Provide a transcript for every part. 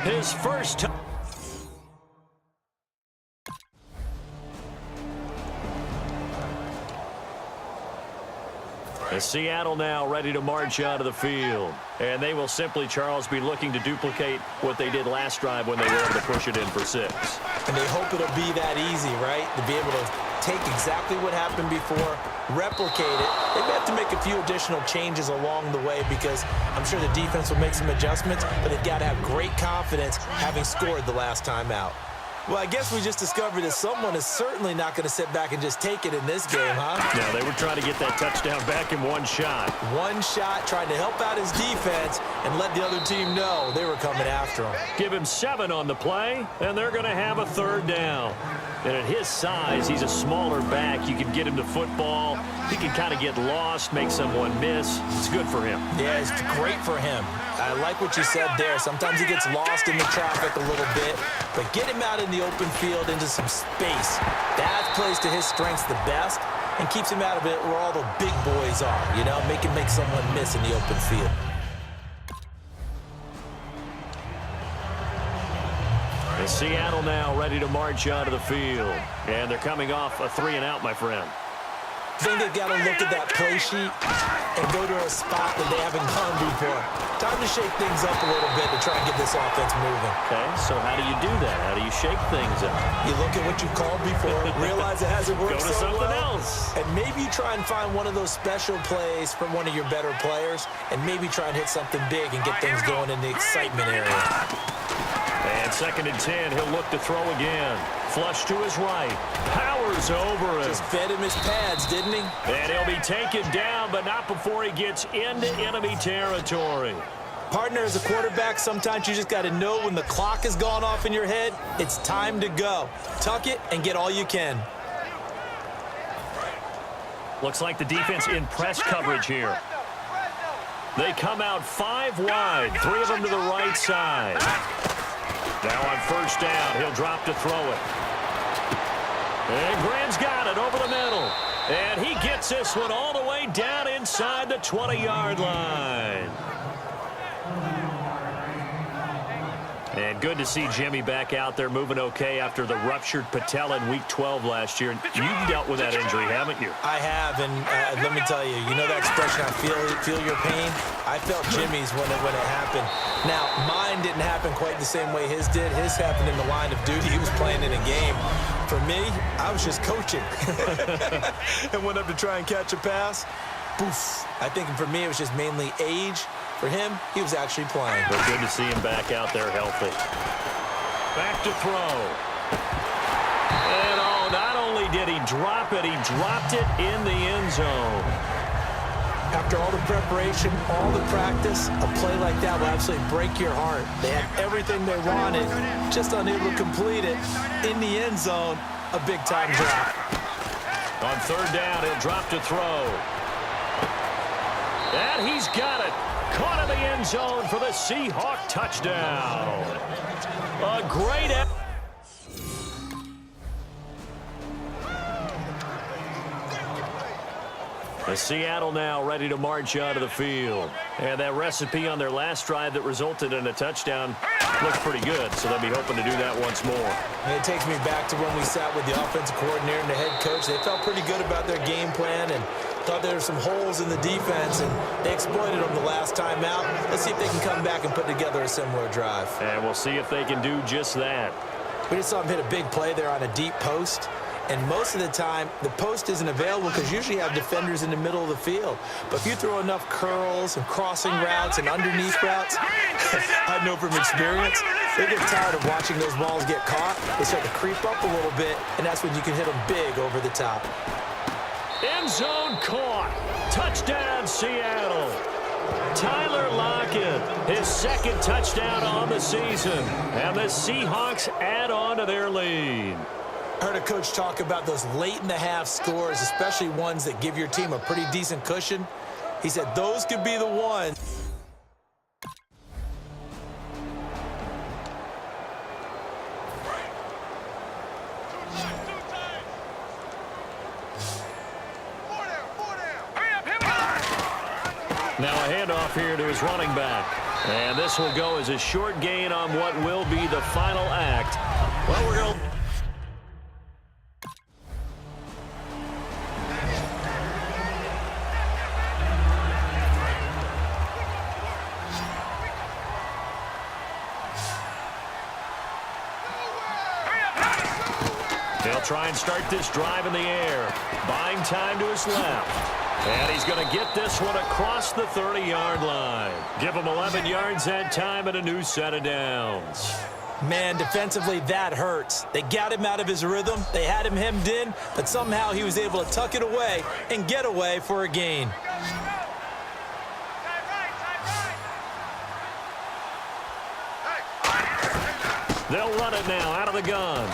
His first time. Seattle now ready to march out of the field. And they will simply, Charles, be looking to duplicate what they did last drive when they were able to push it in for 6. And they hope it'll be that easy, right? To be able to take exactly what happened before, replicate it. They may have to make a few additional changes along the way because I'm sure the defense will make some adjustments, but they've got to have great confidence having scored the last time out. Well, I guess we just discovered that someone is certainly not going to sit back and just take it in this game, huh? No, they were trying to get that touchdown back in one shot. One shot, trying to help out his defense and let the other team know they were coming after him. Give him 7 on the play, and they're going to have a 3rd down. And at his size, he's a smaller back. You can get him to football. He can kind of get lost, make someone miss. It's good for him. Yeah, it's great for him. I like what you said there. Sometimes he gets lost in the traffic a little bit, but get him out in the open field into some space. That plays to his strengths the best and keeps him out of it where all the big boys are, you know, make someone miss in the open field. And Seattle now ready to march out of the field. And they're coming off a 3-and-out, my friend. I think they've got to look at that play sheet and go to a spot that they haven't gone before. Time to shake things up a little bit to try and get this offense moving. Okay, so how do you do that? How do you shake things up? You look at what you've called before, realize it hasn't worked Go to so something well, else. and maybe you try and find one of those special plays from one of your better players, and maybe try and hit something big and get things going in the excitement area. And 2nd and 10, he'll look to throw again. Flush to his right. Powers over him. Just fed him his pads, didn't he? And he'll be taken down, but not before he gets into enemy territory. Partner, as a quarterback, sometimes you just got to know when the clock has gone off in your head, it's time to go. Tuck it and get all you can. Looks like the defense in press coverage here. They come out 5 wide, 3 of them to the right side. Now on 1st down, he'll drop to throw it. And Graham's got it over the middle. And he gets this one all the way down inside the 20-yard line. And good to see Jimmy back out there moving okay after the ruptured patella in Week 12 last year. You've dealt with that injury, haven't you? I have, and let me tell you, you know that expression, I feel your pain? I felt Jimmy's when it happened. Now, mine didn't happen quite the same way his did. His happened in the line of duty. He was playing in a game. For me, I was just coaching. And went up to try and catch a pass. Poof. I think for me, it was just mainly age. For him, he was actually playing. But good to see him back out there healthy. Back to throw. And not only did he drop it, he dropped it in the end zone. After all the preparation, all the practice, a play like that will absolutely break your heart. They had everything they wanted, just unable to complete it. In the end zone, a big-time drop. On 3rd down, he'll drop to throw. And he's got it. Caught in the end zone for the Seahawk touchdown. A great effort. Seattle now ready to march out of the field. And that recipe on their last drive that resulted in a touchdown looks pretty good, so they'll be hoping to do that once more. And it takes me back to when we sat with the offensive coordinator and the head coach. They felt pretty good about their game plan and thought there were some holes in the defense, and they exploited them the last time out. Let's see if they can come back and put together a similar drive. And we'll see if they can do just that. We just saw him hit a big play there on a deep post. And most of the time, the post isn't available because usually you have defenders in the middle of the field. But if you throw enough curls and crossing routes and underneath routes, I know from experience, they get tired of watching those balls get caught. They start to creep up a little bit, and that's when you can hit them big over the top. End zone caught. Touchdown, Seattle. Tyler Lockett, his 2nd touchdown on the season. And the Seahawks add on to their lead. I heard a coach talk about those late-in-the-half scores, especially ones that give your team a pretty decent cushion. He said those could be the ones. Now a handoff here to his running back. And this will go as a short gain on what will be the final act. Well, we're going to... He'll try and start this drive in the air. Buying time to his left. And he's going to get this one across the 30-yard line. Give him 11 yards that time and a new set of downs. Man, defensively, that hurts. They got him out of his rhythm. They had him hemmed in, but somehow he was able to tuck it away and get away for a gain. They'll run it now out of the gun.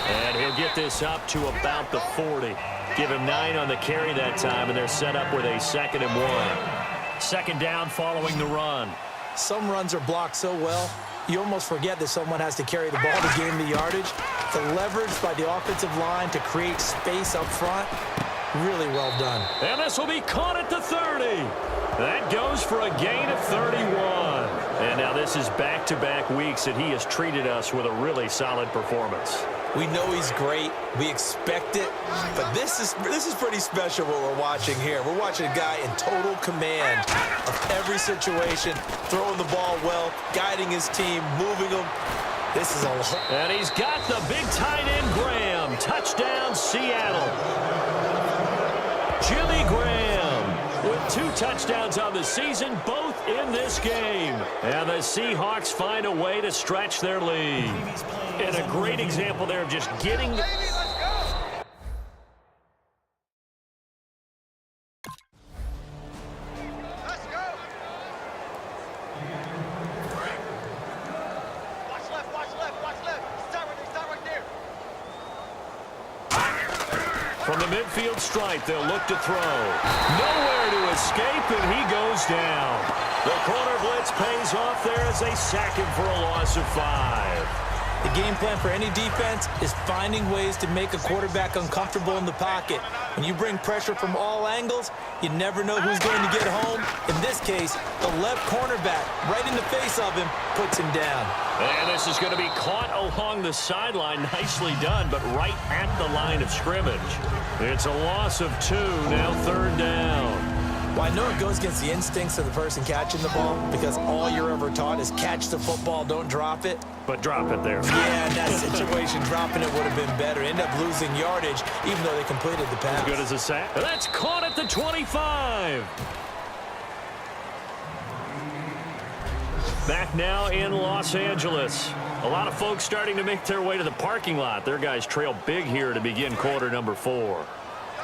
And he'll get this up to about the 40. Give him 9 on the carry that time, and they're set up with a 2nd and 1. Second down following the run. Some runs are blocked so well, you almost forget that someone has to carry the ball to gain the yardage. The leverage by the offensive line to create space up front, really well done. And this will be caught at the 30. That goes for a gain of 31. And now this is back-to-back weeks that he has treated us with a really solid performance. We know he's great. We expect it. But this is pretty special what we're watching here. We're watching a guy in total command of every situation, throwing the ball well, guiding his team, moving them. This is a lot. And he's got the big tight end, Graham. Touchdown, Seattle. Jimmy Graham with 2 touchdowns on the season, both in this game. And the Seahawks find a way to stretch their lead. And a great example there of just getting... Let's go. Watch left. Start right there. From the midfield stripe, they'll look to throw. Nowhere to escape, and he goes down. The corner blitz pays off there as they sack him for a loss of 5. The game plan for any defense is finding ways to make a quarterback uncomfortable in the pocket. When you bring pressure from all angles, you never know who's going to get home. In this case, the left cornerback, right in the face of him, puts him down. And this is going to be caught along the sideline. Nicely done, but right at the line of scrimmage. It's a loss of 2, now 3rd down. Well, I know it goes against the instincts of the person catching the ball because all you're ever taught is catch the football, don't drop it. But drop it there. Yeah, in that situation, dropping it would have been better. End up losing yardage, even though they completed the pass. As good as a sack. That's caught at the 25. Back now in Los Angeles. A lot of folks starting to make their way to the parking lot. Their guys trail big here to begin quarter number 4.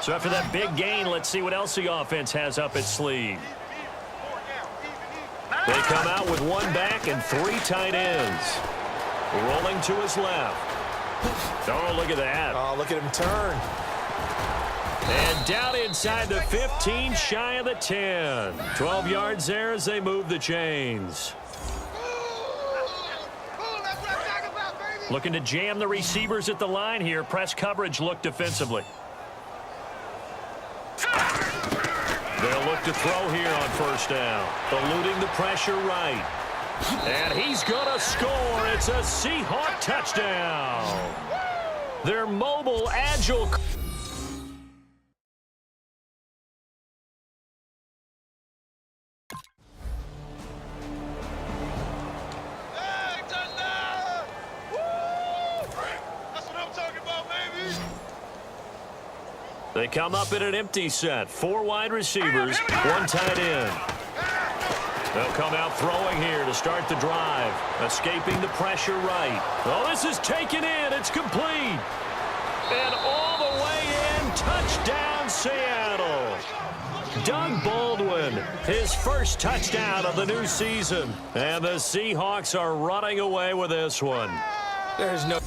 So after that big gain, let's see what else the offense has up its sleeve. They come out with 1 back and 3 tight ends. Rolling to his left. Oh, look at that. Oh, look at him turn. And down inside the 15, shy of the 10. 12 yards there as they move the chains. Looking to jam the receivers at the line here. Press coverage look defensively. They'll look to throw here on 1st down. Eluding the pressure right. And he's going to score. It's a Seahawk touchdown. They're mobile, agile. Hey, touchdown! Woo! That's what I'm talking about, baby. They come up in an empty set. 4 wide receivers, 1 tight end. They'll come out throwing here to start the drive. Escaping the pressure right. Oh, this is taken in. It's complete. And all the way in. Touchdown, Seattle. Doug Baldwin, his first touchdown of the new season. And the Seahawks are running away with this one. There's no...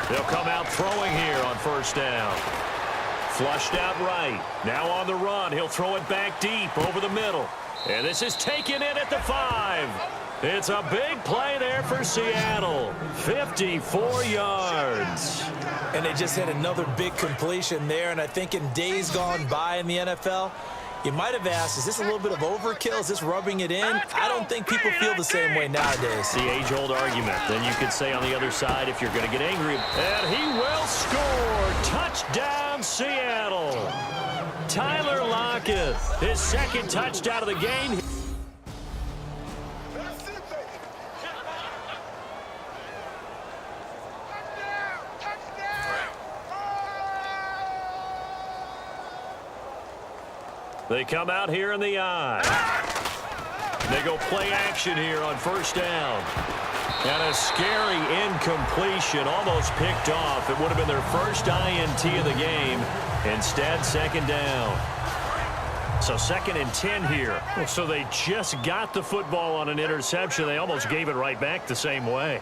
They'll come out throwing here on 1st down. Flushed out right. Now on the run. He'll throw it back deep over the middle. And this is taken in at the 5. It's a big play there for Seattle. 54 yards. And they just had another big completion there. And I think in days gone by in the NFL, you might have asked, is this a little bit of overkill? Is this rubbing it in? I don't think people feel the same way nowadays. The age-old argument. Then you could say on the other side, if you're going to get angry, and he will score. Touchdown, Seattle. Tyler Lockett, his second touchdown of the game. They come out here in the eye. They go play action here on first down. And a scary incompletion, almost picked off. It would have been their first INT of the game. Instead, second down. So 2nd and 10 here. So they just got the football on an interception. They almost gave it right back the same way.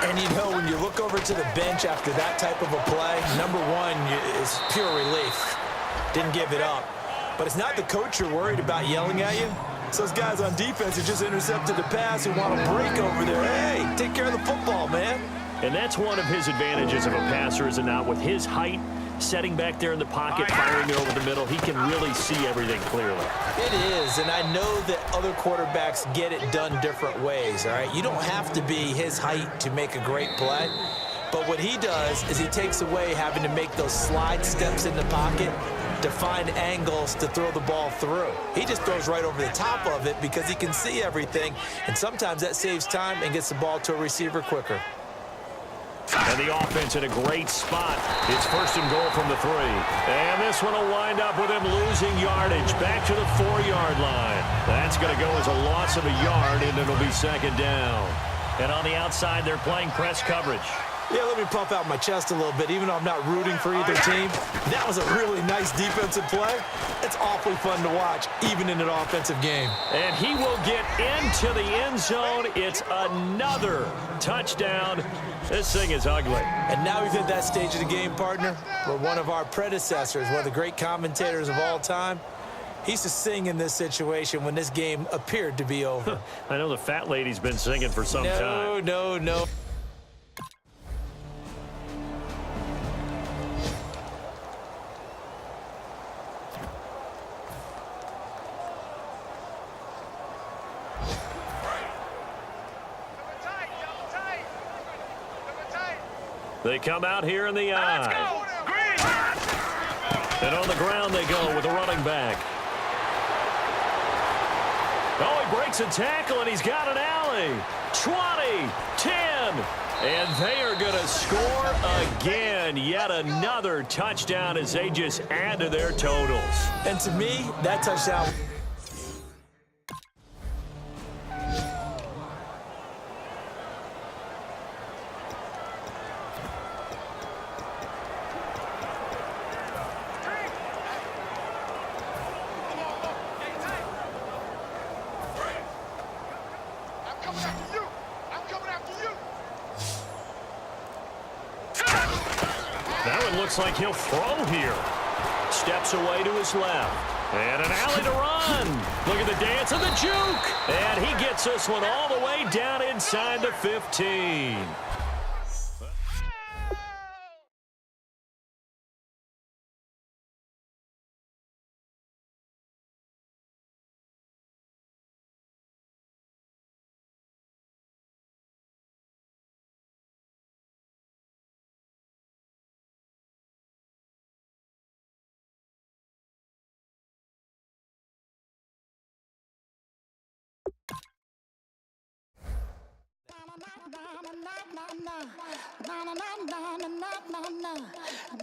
And you know, when you look over to the bench after that type of a play, number one is pure relief. Didn't give it up. But it's not the coach you're worried about yelling at you. It's those guys on defense who just intercepted the pass who want to break over there. Hey, take care of the football, man. And that's one of his advantages of a passer, is it not? With his height, setting back there in the pocket, firing it over the middle, he can really see everything clearly. It is, and I know that other quarterbacks get it done different ways, all right? You don't have to be his height to make a great play. But what he does is he takes away having to make those slide steps in the pocket to find angles to throw the ball through. He just throws right over the top of it because he can see everything, and sometimes that saves time and gets the ball to a receiver quicker. And the offense in a great spot. It's 1st and goal from the 3. And this one will wind up with him losing yardage back to the 4-yard line. That's going to go as a loss of a yard, and it'll be 2nd down. And on the outside, they're playing press coverage. Yeah, let me puff out my chest a little bit, even though I'm not rooting for either team. That was a really nice defensive play. It's awfully fun to watch, even in an offensive game. And he will get into the end zone. It's another touchdown. This thing is ugly. And now we've hit that stage of the game, partner, where one of our predecessors, one of the great commentators of all time, he used to sing in this situation when this game appeared to be over. I know the fat lady's been singing for some time. No. They come out here in the eye. And on the ground they go with the running back. Oh, he breaks a tackle, and he's got an alley. 20, 10, and they are going to score again. Yet another touchdown as they just add to their totals. And to me, that touchdown... Now it looks like he'll throw here. Steps away to his left. And an alley to run. Look at the dance and the juke. And he gets this one all the way down inside the 15. na na na na na na na na na na na